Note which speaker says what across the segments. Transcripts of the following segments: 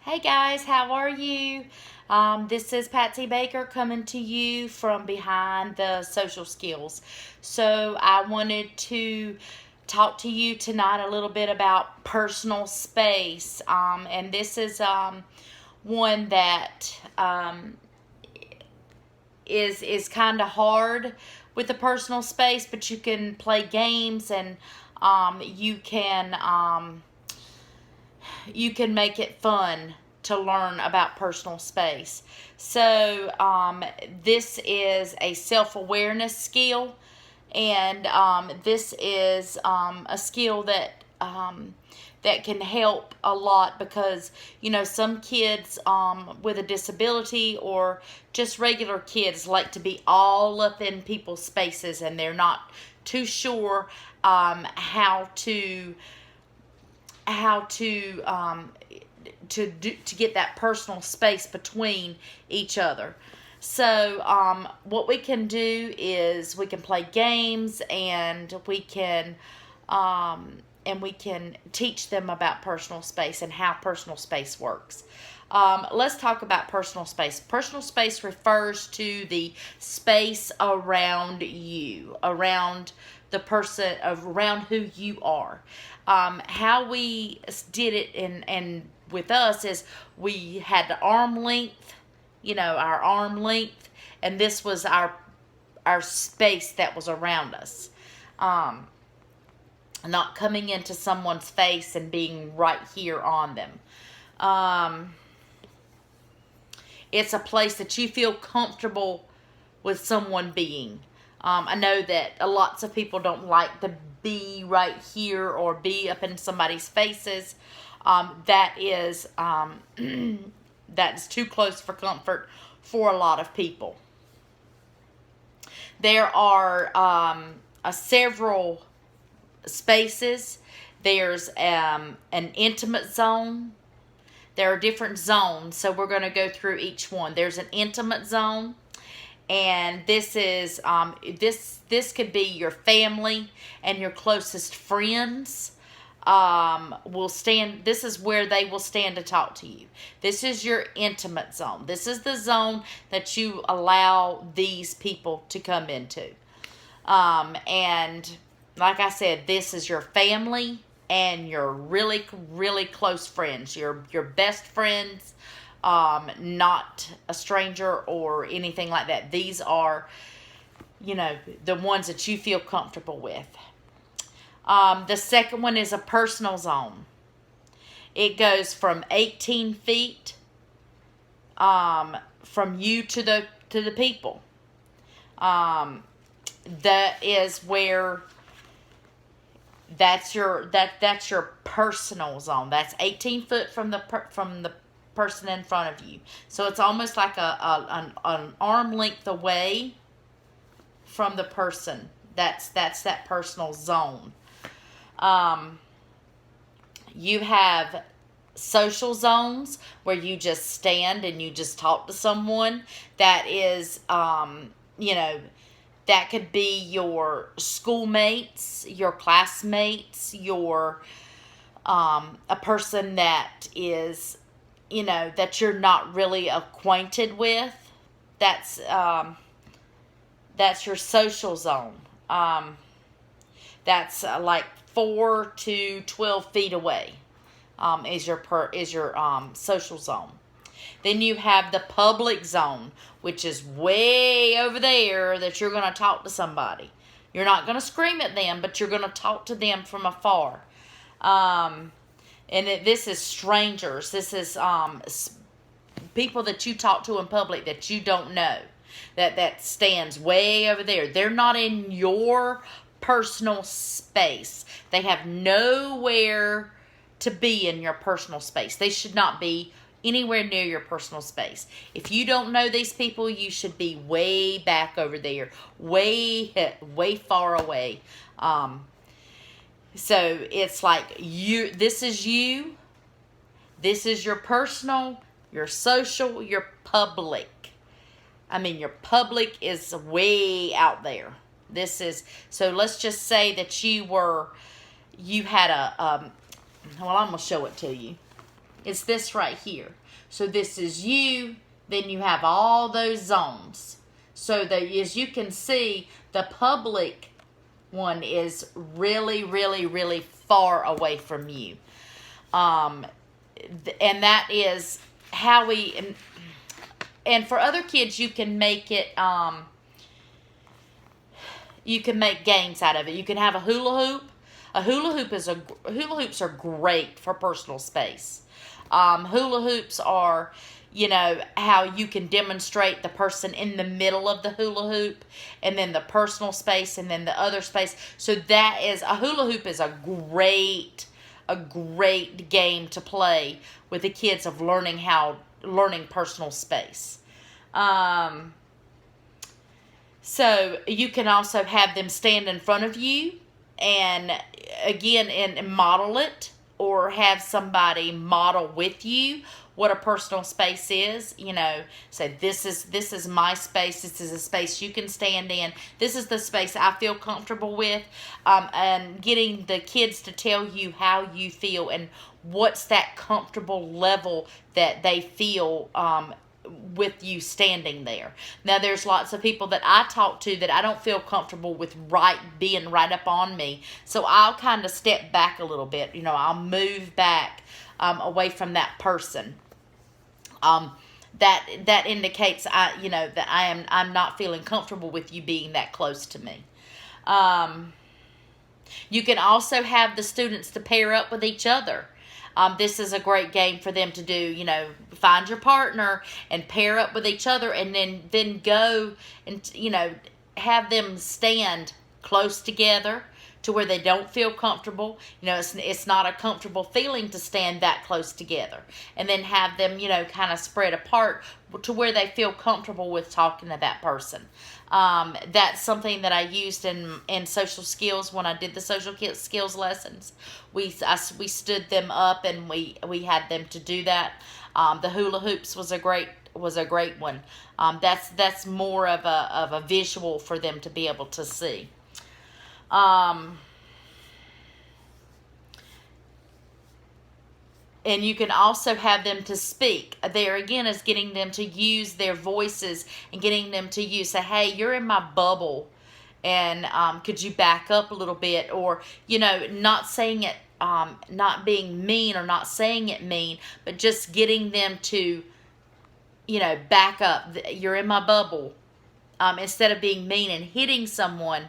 Speaker 1: Hey guys, how are you? This is Patsy Baker coming to you from behind the social skills. So, I wanted to talk to you tonight a little bit about personal space. And this is one that is kind of hard with the personal space, but you can play games and you can make it fun to learn about personal space. So, this is a self awareness skill, and this is a skill that can help a lot because some kids with a disability or just regular kids like to be all up in people's spaces, and they're not too sure how to get that personal space between each other. So what we can do is we can play games, and we can teach them about personal space and how personal space works. Let's talk about personal space. Personal space refers to the space around you, around the person, around who you are. How we did it and with us is we had the arm length, our arm length, and this was our space that was around us. Not coming into someone's face and being right here on them. It's a place that you feel comfortable with someone being. I know that lots of people don't like to be right here or be up in somebody's faces. That's too close for comfort for a lot of people. There are several spaces. There's an intimate zone. There are different zones, so we're going to go through each one. There's an intimate zone, and this is this could be your family and your closest friends. This is where they will stand to talk to you. This is your intimate zone. This is the zone that you allow these people to come into. And like I said, this is your family and your really, really close friends, your best friends, not a stranger or anything like that. These are, the ones that you feel comfortable with. The second one is a personal zone. It goes from 18 feet from you to the people. That is where that's your personal zone. That's 18 foot from the person in front of you. So it's almost like an arm length away from the person. That's that personal zone. You have social zones where you just stand and you just talk to someone. That is, that could be your schoolmates, your classmates, your a person that is, that you're not really acquainted with. That's your social zone. That's like 4 to 12 feet away. Is your social zone. Then you have the public zone, which is way over there that you're going to talk to somebody. You're not going to scream at them, but you're going to talk to them from afar. This is strangers. This is people that you talk to in public that you don't know. That stands way over there. They're not in your personal space. They have nowhere to be in your personal space. They should not be anywhere near your personal space. If you don't know these people, you should be way back over there, way far away. So it's like this is you. This is your personal, your social, your public. Your public is way out there. So let's just say that you had I'm going to show it to you. It's this right here. So this is you, then you have all those zones. So that, as you can see, the public one is really, really, really far away from you. And that is how we, and for other kids, you can make it, you can make games out of it. You can have a hula hoop. Hula hoops are great for personal space. Hula hoops are, how you can demonstrate the person in the middle of the hula hoop, and then the personal space, and then the other space. So that is, a hula hoop is a great game to play with the kids of learning personal space. So you can also have them stand in front of you and again and model it, or have somebody model with you what a personal space is. Say, this is my space. This is a space you can stand in. This is the space I feel comfortable with. And getting the kids to tell you how you feel and what's that comfortable level that they feel with you standing there. Now, there's lots of people that I talk to that I don't feel comfortable with being right up on me. So I'll kind of step back a little bit. I'll move back away from that person. That indicates that I'm not feeling comfortable with you being that close to me. You can also have the students to pair up with each other. This is a great game for them to do, find your partner and pair up with each other, and then go and, have them stand close together to where they don't feel comfortable. It's not a comfortable feeling to stand that close together. And then have them, kind of spread apart to where they feel comfortable with talking to that person. That's something that I used in social skills when I did the social skills lessons. We stood them up and we had them to do that. The hula hoops was a great one. That's more of a visual for them to be able to see. And you can also have them to speak. There again is getting them to use their voices and getting them to say, hey, you're in my bubble, and could you back up a little bit? Or, not saying it, not being mean or not saying it mean, but just getting them to, back up. You're in my bubble. Instead of being mean and hitting someone,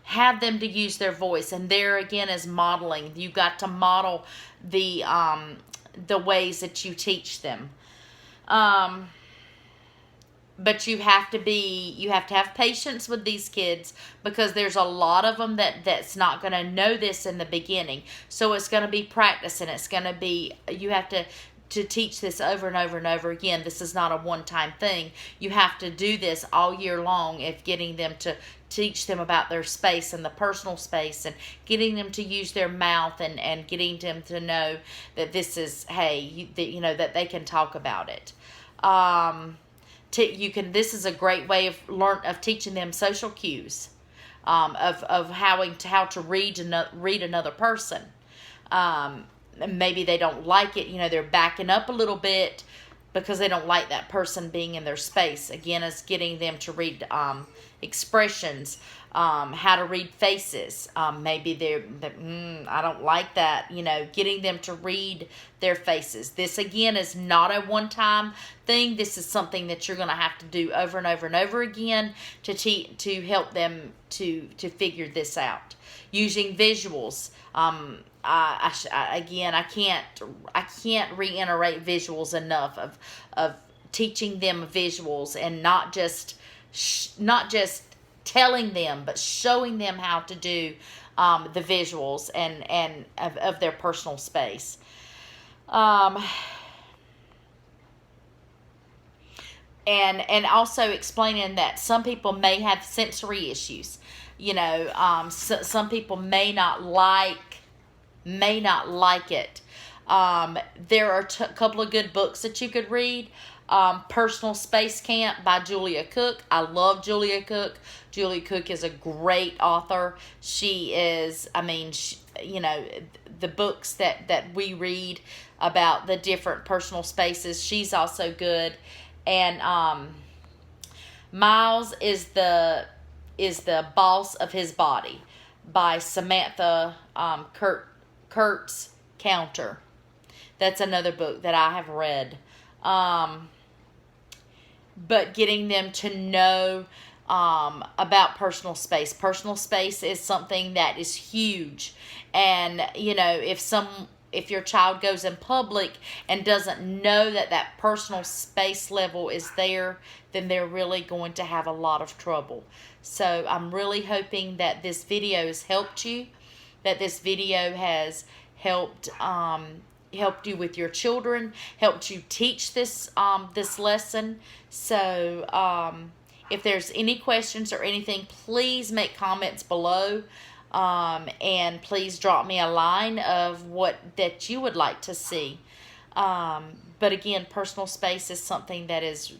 Speaker 1: have them to use their voice. And there again is modeling. You got to model the ways that you teach them. But you have to have patience with these kids, because there's a lot of them that's not going to know this in the beginning. So it's going to be practice, and it's going to be, you have to teach this over and over and over again. This is not a one-time thing. You have to do this all year long, if getting them to teach them about their space and the personal space, and getting them to use their mouth, and getting them to know that this is, hey, that they can talk about it. This is a great way of teaching them social cues, of how to read another person. Maybe they don't like it, they're backing up a little bit because they don't like that person being in their space. Again, it's getting them to read expressions, how to read faces. Maybe they're I don't like that, getting them to read their faces. This again is not a one-time thing. This is something that you're going to have to do over and over and over again to help them to figure this out. Using visuals. I can't reiterate visuals enough of teaching them visuals, and not just telling them, but showing them how to do the visuals and of their personal space. And also explaining that some people may have sensory issues. Some people may not like it. There are a couple of good books that you could read. Personal Space Camp by Julia Cook. I love Julia Cook. Julia Cook is a great author. She is, the books that we read, about the different personal spaces. She's also good. And Miles is the Boss of His Body by Samantha Kurtz Counter. That's another book that I have read. But getting them to know about personal space. Personal space is something that is huge. And, if your child goes in public and doesn't know that personal space level is there, then they're really going to have a lot of trouble. So I'm really hoping that this video has helped you, that this video has helped you with your children, helped you teach this lesson. So if there's any questions or anything, please make comments below. And please drop me a line of what that you would like to see. But again, personal space is something that is